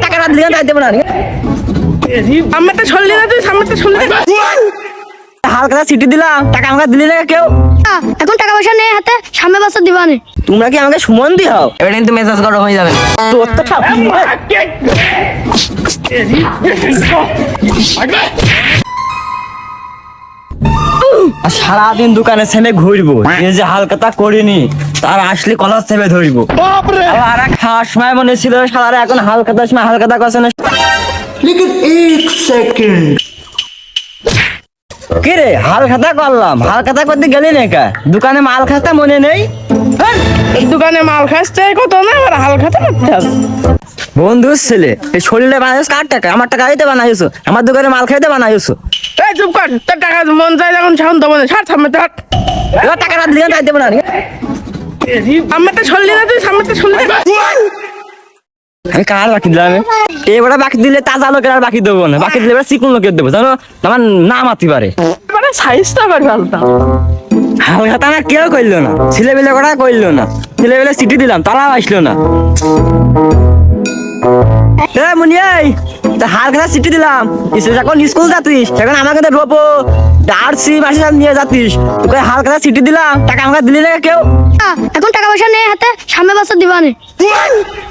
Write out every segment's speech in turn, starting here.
টাকা না দিলে যাইতে পারে না। সামনেটা সরলি না তুই, সামনেটা সরলি না। হালকা সিটি দিলাম, টাকা আমাকে দিলি না কেউ। এখন টাকা পয়সা নেই হাতে, সামনে বছর দিবানে। তোমরা কি আমাকে সুমন দি হও? এবার কিন্তু মেজাজ গরম হয়ে যাবে। তোর তো সারাদিন দোকানে ছেলে ঘুরবো, এই যে হালকাতা করিনি তার আসলে কলার চেপে ধরবো। আর খাওয়ার সময় মনে ছিল সারা এখন হালকাতার সময় হালকাতা করছে না। কি রে হালখাতা করলাম, হালখাতা করতে গেলি না কা? দোকানে মাল খাস্তা মনে নেই? এই দোকানে মাল খাচ্ছে কত না, আর হাল খাতে করতে হবে। বন্ধুর ছেলে এই শরীরে বানাইছো কার টাকা? আমার টাকা আইতে বানাইছো, আমার দোকানে মাল খাইতে বানাইছো। এই চুপ কর, তোর টাকা মন চাই যখন সাউন্ড দেবো না, ছাড় সামনে হাট। এবার টাকা না দিলে যাইতে পারে না। সামনেটা সরলি না তুই, সামনেটা সরলি না। আমি কার বাকি দিলাম? এবারে বাকি দিলে তাজা লোকের আর বাকি দেবো না, বাকি দিলে এবার চিকুন লোকের দেবো, জানো আমার নাম আতি পারে। মানে সাইজটা করে ফেলতাম। হালখাতা না কেউ করলো না, ছেলেবেলে করা করলো না, ছেলেবেলে সিটি দিলাম তারাও আসলো না। মুনিয়াই হালখাতা সিটি দিলাম, যখন স্কুল যাতিস এখন আমাকে তো রোপো ডার্সি মাসে নিয়ে যাতিস, তোকে হালখাতা সিটি দিলাম, টাকা আমাকে দিলি না কেউ। এখন টাকা পয়সা নেই হাতে, সামনে বছর দিবানে।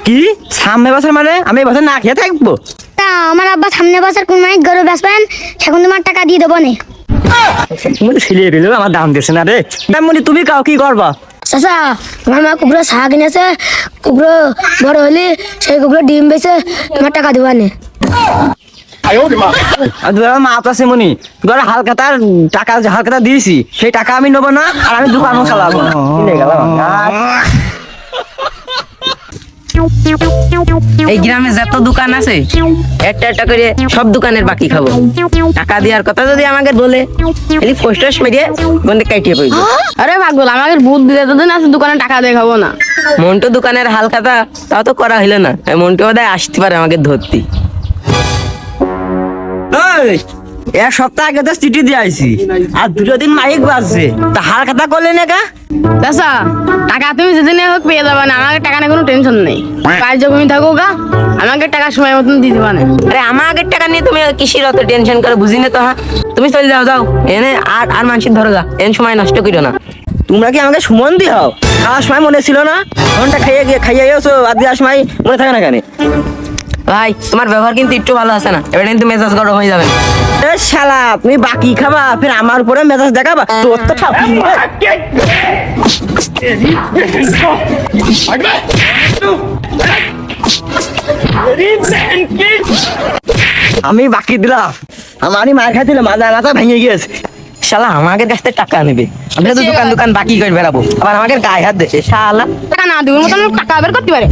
কি সামনে বছর মানে আমি এই বছর না খেয়ে থাকবো? তা আমার আব্বা সামনে বছর কোন মাইক গরু বেচবেন, সেখন তোমার টাকা দিয়ে দেবো নে। তুমি তো ছিলিয়ে দিলে আমার দাম দিচ্ছে না রে। মনি তুমি কাও কি করবা? চাচা তোমার মা কুকুরের শাক কিনেছে, কুকুর বড় হলে সেই কুকুরের ডিম বেচে তোমার টাকা দিবানে। মা তো আছে মনি, তোর হালখাতার টাকা হালখাতা দিয়েছি, সেই টাকা আমি নেবো না, আর আমি দোকানও চালাবো না। এই গ্রামে যত দোকান আছে একটা একটা করে সব দোকানের বাকি খাবো। টাকা দেওয়ার কথা যদি আমাকে বলে খালি পোস্টার মেরে বন্ধে কাটিয়ে পড়বে। আরে পাগল, আমাকে ভূত দিলে তো দিন আছে দোকানে টাকা দিয়ে খাবো না। মন্টু দোকানের হালখাতা তাও তো করা হইলো না, মন্টু বোধহয় আসতে পারে আমাকে ধরতি। এক সপ্তাহ আগে তো চিঠি দিয়ে আইছি, আর দুটো দিন মাইক বাজছে, তা হালখাতা করলে না কা? চাচা টাকা তুমি যেদিনে হোক পেয়ে যাবে না, আমাকে টাকা নিয়ে কোনো টেনশন নেই। কাজ জমি থাকো গা, আমাকে টাকা সময় মতন দিয়ে দিবা না। আরে আমাকে টাকা নিয়ে তুমি কিসের অত টেনশন করে বুঝি না তো। হ্যাঁ তুমি চলে যাও, যাও এনে আর আর মানুষের ধরো গা, এন সময় নষ্ট করো না। তোমরা কি আমাকে সুমন দি হও? খাওয়ার সময় মনে ছিল না, ঘন্টা খাইয়ে গেছো, আর দেওয়ার সময় মনে থাকে না কেন? ভাই তোমার ব্যবহার কিন্তু একটু ভালো আছে না, এবার কিন্তু মেজাজ গরম হয়ে যাবে। এ শালা তুমি বাকি খাবা ফির আমার উপরে মেজাজ দেখাবা, তোর তো আমি বাকি দিলাম, আমারই মার খাইছিল, মাথা মাথা ভেঙে গিয়েছে। শালা আমাদের কাছ থেকে টাকা নেবে, আমরা তো দোকান দোকান বাকি করে বেড়াবো, আবার আমাদের গায়ে হাত দেশে শালা। টাকা না দিবার মতন টাকা বের করতে পারে।